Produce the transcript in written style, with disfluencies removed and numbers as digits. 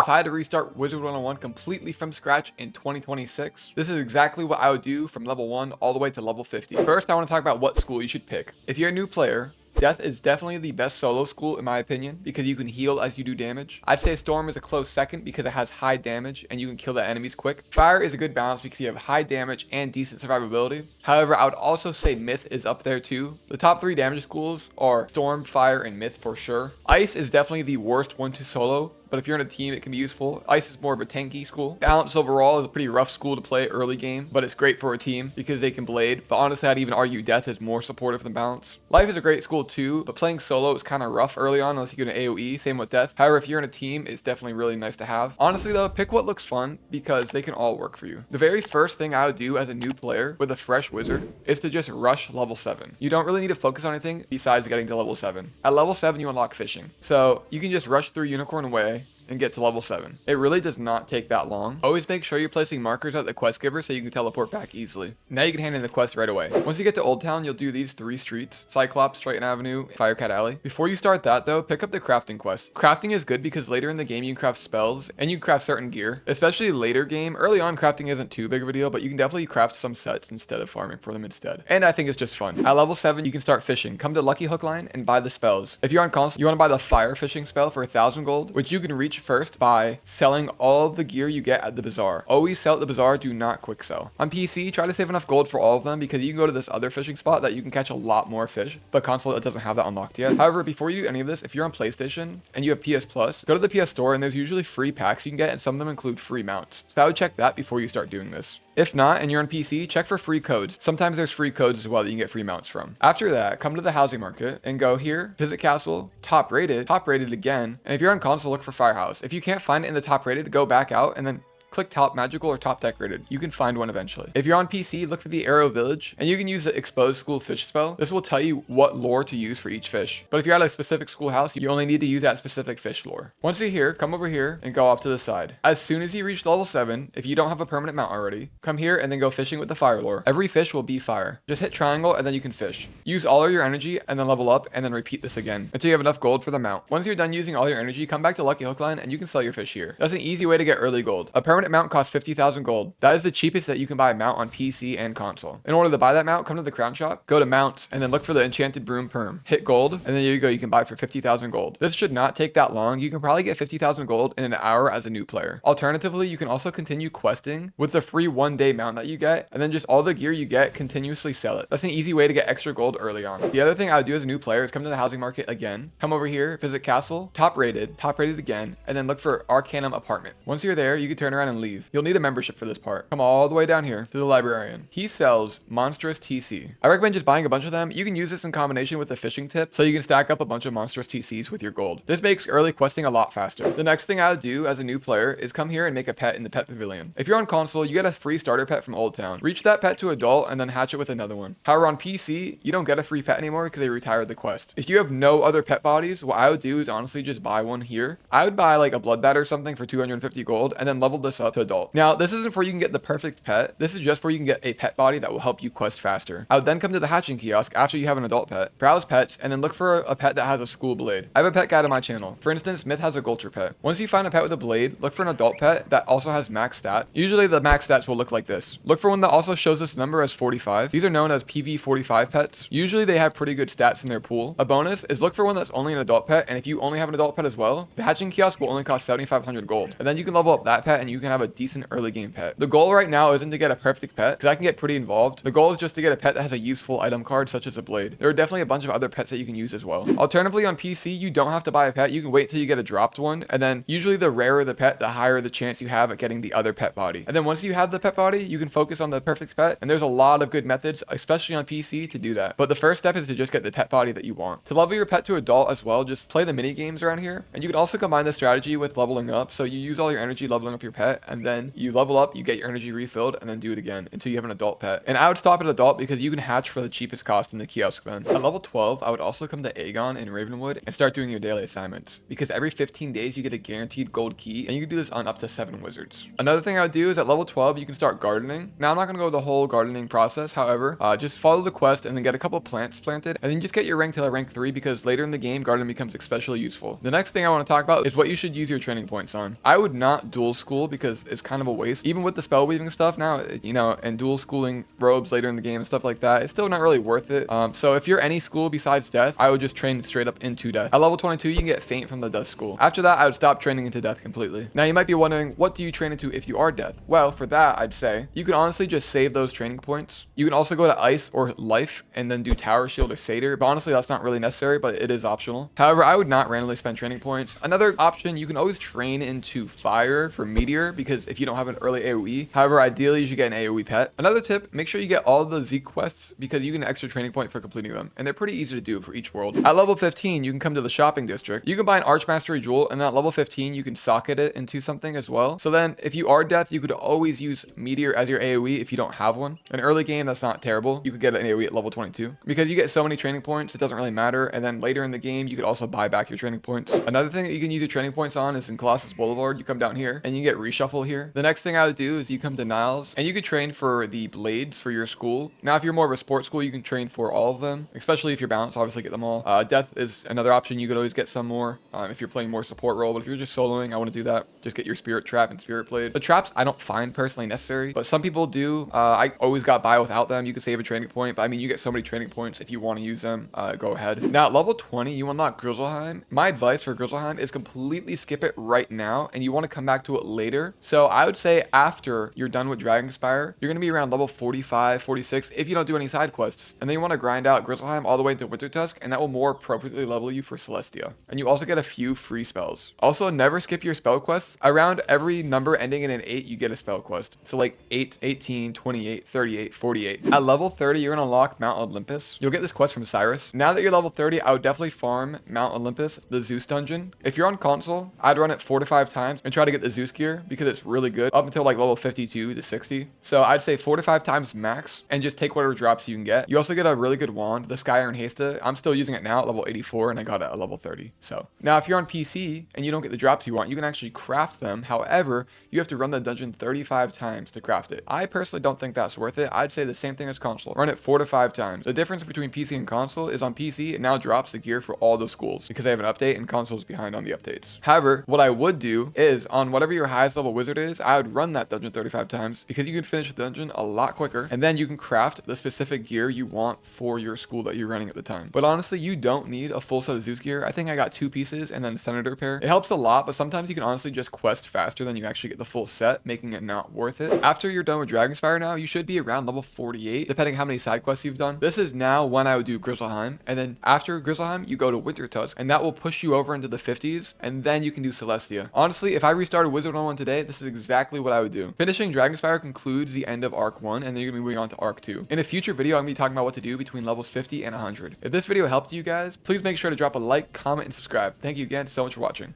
If I had to restart Wizard101 completely from scratch in 2026, this is exactly what I would do from level 1 all the way to level 50. First, I want to talk about what school you should pick. If you're a new player, Death is definitely the best solo school in my opinion because you can heal as you do damage. I'd say Storm is a close second because it has high damage and you can kill the enemies quick. Fire is a good balance because you have high damage and decent survivability. However, I would also say Myth is up there too. The top 3 damage schools are Storm, Fire, and Myth for sure. Ice is definitely the worst one to solo, but if you're in a team, it can be useful. Ice is more of a tanky school. Balance overall is a pretty rough school to play early game, but it's great for a team because they can blade. But honestly, I'd even argue Death is more supportive than Balance. Life is a great school too, but playing solo is kind of rough early on unless you get an AoE. Same with Death. However, if you're in a team, it's definitely really nice to have. Honestly though, pick what looks fun because they can all work for you. The very first thing I would do as a new player with a fresh wizard is to just rush level 7. You don't really need to focus on anything besides getting to level 7. At level 7, you unlock fishing. So you can just rush through Unicorn Way and get to level 7. It really does not take that long. Always make sure you're placing markers at the quest giver so you can teleport back easily. Now you can hand in the quest right away. Once you get to Old Town, you'll do these 3 streets: Cyclops, Triton Avenue, Firecat Alley. Before you start that though, pick up the crafting quest. Crafting is good because later in the game you can craft spells and you can craft certain gear, especially later game. Early on, crafting isn't too big of a deal, but you can definitely craft some sets instead of farming for them instead. And I think it's just fun. At level 7, you can start fishing. Come to Lucky Hook Line and buy the spells. If you're on console, you want to buy the fire fishing spell for 1,000 gold, which you can reach first by selling all of the gear you get at the bazaar. Always sell at the bazaar, do not quick sell. On PC, try to save enough gold for all of them because you can go to this other fishing spot that you can catch a lot more fish, but console it doesn't have that unlocked yet. However, before you do any of this, if you're on PlayStation and you have PS Plus, go to the PS Store and there's usually free packs you can get and some of them include free mounts. So I would check that before you start doing this. If not, and you're on PC, check for free codes. Sometimes there's free codes as well that you can get free mounts from. After that, come to the housing market and go here, visit castle, top rated again. And if you're on console, look for firehouse. If you can't find it in the top rated, go back out and then click top magical or top decorated. You can find one eventually. If you're on PC, look for the arrow village and you can use the exposed school fish spell. This will tell you what lore to use for each fish. But if you're at a specific schoolhouse, you only need to use that specific fish lore. Once you're here, come over here and go off to the side. As soon as you reach level 7, if you don't have a permanent mount already, come here and then go fishing with the fire lore. Every fish will be fire. Just hit triangle and then you can fish. Use all of your energy and then level up and then repeat this again until you have enough gold for the mount. Once you're done using all your energy, come back to Lucky Hook Line and you can sell your fish here. That's an easy way to get early gold. A permanent mount costs 50,000 gold. That is the cheapest that you can buy a mount on PC and console. In order to buy that mount, come to the crown shop, go to mounts, and then look for the enchanted broom perm. Hit gold, and then there you go, you can buy it for 50,000 gold. This should not take that long. You can probably get 50,000 gold in an hour as a new player. Alternatively, you can also continue questing with the free 1-day mount that you get, and then just all the gear you get, continuously sell it. That's an easy way to get extra gold early on. The other thing I would do as a new player is come to the housing market again, come over here, visit castle, top rated again, and then look for Arcanum apartment. Once you're there, you can turn around and leave. You'll need a membership for this part. Come all the way down here to the librarian. He sells monstrous TC. I recommend just buying a bunch of them. You can use this in combination with the fishing tip so you can stack up a bunch of monstrous TCs with your gold. This makes early questing a lot faster. The next thing I would do as a new player is come here and make a pet in the pet pavilion. If you're on console, you get a free starter pet from Old Town. Reach that pet to adult and then hatch it with another one. However, on PC, you don't get a free pet anymore because they retired the quest. If you have no other pet bodies, what I would do is honestly just buy one here. I would buy like a blood bat or something for 250 gold and then level this up to adult. Now, this isn't for you can get the perfect pet. This is just where you can get a pet body that will help you quest faster. I would then come to the hatching kiosk after you have an adult pet, browse pets, and then look for a pet that has a school blade. I have a pet guide on my channel. For instance, Myth has a Gulcher pet. Once you find a pet with a blade, look for an adult pet that also has max stat. Usually the max stats will look like this. Look for one that also shows this number as 45. These are known as PV45 pets. Usually they have pretty good stats in their pool. A bonus is look for one that's only an adult pet, and if you only have an adult pet as well, the hatching kiosk will only cost 7,500 gold. And then you can level up that pet and you can have a decent early game pet. The goal right now isn't to get a perfect pet because I can get pretty involved. The goal is just to get a pet that has a useful item card such as a blade. There are definitely a bunch of other pets that you can use as well. Alternatively, on PC, you don't have to buy a pet. You can wait till you get a dropped one, and then usually the rarer the pet, the higher the chance you have at getting the other pet body. And then once you have the pet body, you can focus on the perfect pet, and there's a lot of good methods, especially on PC, to do that. But the first step is to just get the pet body that you want. To level your pet to adult as well, just play the mini games around here, and you can also combine this strategy with leveling up. So you use all your energy leveling up your pet, pet, and then you level up, you get your energy refilled, and then do it again until you have an adult pet. And I would stop at adult because you can hatch for the cheapest cost in the kiosk then. At level 12, I would also come to Aegon in Ravenwood and start doing your daily assignments, because every 15 days you get a guaranteed gold key, and you can do this on up to 7 wizards. Another thing I would do is at level 12, you can start gardening. Now, I'm not going to go the whole gardening process, however, just follow the quest and then get a couple plants planted, and then just get your rank till rank 3, because later in the game, gardening becomes especially useful. The next thing I want to talk about is what you should use your training points on. I would not dual school because it's kind of a waste. Even with the spell weaving stuff now, you know, and dual schooling robes later in the game and stuff like that, it's still not really worth it. So if you're any school besides death, I would just train straight up into death. At level 22, you can get Feint from the death school. After that, I would stop training into death completely. Now, you might be wondering, what do you train into if you are death? Well, for that, I'd say you can honestly just save those training points. You can also go to ice or life and then do tower shield or satyr, but honestly, that's not really necessary, but it is optional. However, I would not randomly spend training points. Another option, you can always train into fire for meteor, because if you don't have an early AoE, however, ideally you should get an AoE pet. Another tip, make sure you get all the Z quests, because you get an extra training point for completing them, and they're pretty easy to do for each world. At level 15, you can come to the shopping district. You can buy an Archmastery jewel, and then at level 15, you can socket it into something as well. So then if you are death, you could always use meteor as your AoE if you don't have one. An early game, that's not terrible. You could get an AoE at level 22, because you get so many training points, it doesn't really matter. And then later in the game, you could also buy back your training points. Another thing that you can use your training points on is in Colossus Boulevard. You come down here and you get reshuffle here. The next thing I would do is you come to Niles and you could train for the blades for your school. Now, if you're more of a sports school, you can train for all of them, especially if you're balanced, obviously get them all. Death is another option. You could always get some more if you're playing more support role, but if you're just soloing, I want to do that. Just get your spirit trap and spirit blade. The traps I don't find personally necessary, but some people do. I always got by without them. You could save a training point, but I mean, you get so many training points. If you want to use them, go ahead. Now, at level 20, you unlock Grizzleheim. My advice for Grizzleheim is completely skip it right now, and you want to come back to it later. So I would say after you're done with Dragonspire, you're going to be around level 45, 46 if you don't do any side quests. And then you want to grind out Grizzleheim all the way to Wintertusk, and that will more appropriately level you for Celestia. And you also get a few free spells. Also, never skip your spell quests. Around every number ending in an 8, you get a spell quest. So like 8, 18, 28, 38, 48. At level 30, you're going to unlock Mount Olympus. You'll get this quest from Cyrus. Now that you're level 30, I would definitely farm Mount Olympus, the Zeus dungeon. If you're on console, I'd run it 4 to 5 times and try to get the Zeus gear, because it's really good up until like level 52 to 60. So I'd say 4 to 5 times max, and just take whatever drops you can get. You also get a really good wand, the Sky Iron Hasta. I'm still using it now at level 84, and I got it at level 30. So now if you're on PC and you don't get the drops you want, you can actually craft them. However, you have to run the dungeon 35 times to craft it. I personally don't think that's worth it. I'd say the same thing as console. Run it 4 to 5 times. The difference between PC and console is on PC, it now drops the gear for all the schools because they have an update and console's behind on the updates. However, what I would do is on whatever your highest level wizard is, I would run that dungeon 35 times, because you can finish the dungeon a lot quicker, and then you can craft the specific gear you want for your school that you're running at the time. But honestly, you don't need a full set of Zeus gear. I think I got 2 pieces and then a Senator pair. It helps a lot, but sometimes you can honestly just quest faster than you actually get the full set, making it not worth it. After you're done with Dragonspire now, you should be around level 48, depending how many side quests you've done. This is now when I would do Grizzleheim, and then after Grizzleheim, you go to Wintertusk, and that will push you over into the 50s, and then you can do Celestia. Honestly, if I restarted Wizard101 today, this is exactly what I would do. Finishing Dragonspire concludes the end of Arc 1, and then you're going to be moving on to Arc 2. In a future video, I'm going to be talking about what to do between levels 50 and 100. If this video helped you guys, please make sure to drop a like, comment, and subscribe. Thank you again so much for watching.